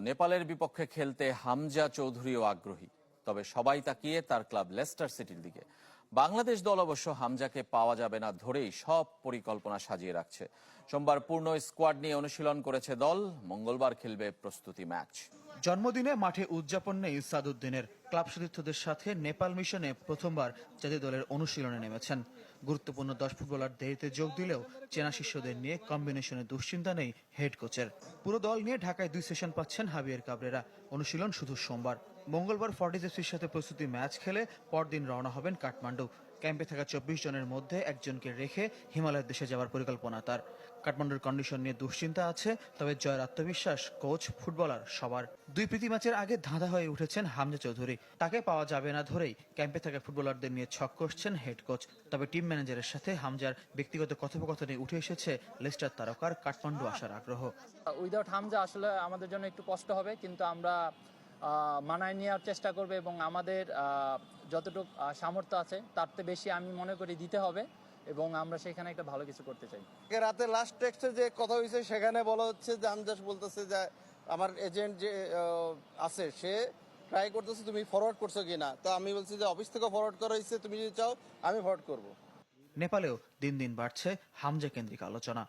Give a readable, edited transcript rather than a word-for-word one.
নেপালের বিপক্ষে খেলতে হামজা চৌধুরীও আগ্রহী, তবে সবাই তাকিয়ে তার ক্লাব লেস্টার সিটির দিকে। বাংলাদেশ দল অবশ্য হামজাকে পাওয়া যাবে না ধরেই সব পরিকল্পনা সাজিয়ে রাখছে। সোমবার পূর্ণ স্কোয়াড নিয়ে অনুশীলন করেছে দল, মঙ্গলবার খেলবে প্রস্তুতি ম্যাচ। জন্মদিনে মাঠে উদযাপন নেই সাদউদ্দিনের। ক্লাব সতীর্থদের সাথে নেপাল মিশনে প্রথমবার জাতীয় দলের অনুশীলনে নেমেছেন। গুরুত্বপূর্ণ 10 ফুটবলার দেরিতে যোগ দিলেও চেনা শিষ্যদের নিয়ে কম্বিনেশনে দুশ্চিন্তা নেই হেড কোচের। পুরো দল নিয়ে ঢাকায় 2 সেশন পাচ্ছেন হাবিয়ার কাবরেরা। অনুশীলন শুধু সোমবার। মঙ্গলবার ফর্টিজ এফসির সাথে প্রস্তুতি ম্যাচ খেলে পরদিন রওনা হবেন কাঠমান্ডু। ক্যাম্পে থাকা 24 জনের মধ্যে একজনকে রেখে হিমালয়ের দেশে যাওয়ার পরিকল্পনা তার। কাঠমান্ডুর কন্ডিশন নিয়ে দুশ্চিন্তা আছে, তবে জয়ের আত্মবিশ্বাস কোচ, ফুটবলার সবার। 2 প্রীতি ম্যাচের আগে ধাঁধা হয়ে উঠেছেন হামজা চৌধুরী। তাকে পাওয়া যাবে না ধরেই ক্যাম্পে থাকা ফুটবলারদের নিয়ে ছক কষছেন হেড কোচ। তবে টিম ম্যানেজারের সাথে হামজার ব্যক্তিগত কথোপকথনে উঠে এসেছে লেস্টার তারকার কাঠমান্ডু আসার আগ্রহ। উইদাউট হামজা আসলে আমাদের জন্য একটু কষ্ট হবে, কিন্তু আমরা মানায় নেওয়ার চেষ্টা করবে এবং আমাদের যতটুকু সামর্থ্য আছে তার থেকে বেশি আমি মনে করি দিতে হবে, এবং আমরা সেখানে একটা ভালো কিছু করতে চাই। রাতে লাস্ট টেক্সটে যে কথা হয়েছে সেখানে বলা হচ্ছে যে আমজাস বলতেছে যে আমার এজেন্ট যে আছে সে ট্রাই করতেছে তুমি ফরওয়ার্ড করছো কিনা। তো আমি বলছি যে অফিস থেকে ফরওয়ার্ড করা হয়েছে, তুমি যদি চাও আমি ফরওয়ার্ড করবো। নেপালেও দিন দিন বাড়ছে হামজা কেন্দ্রিক আলোচনা।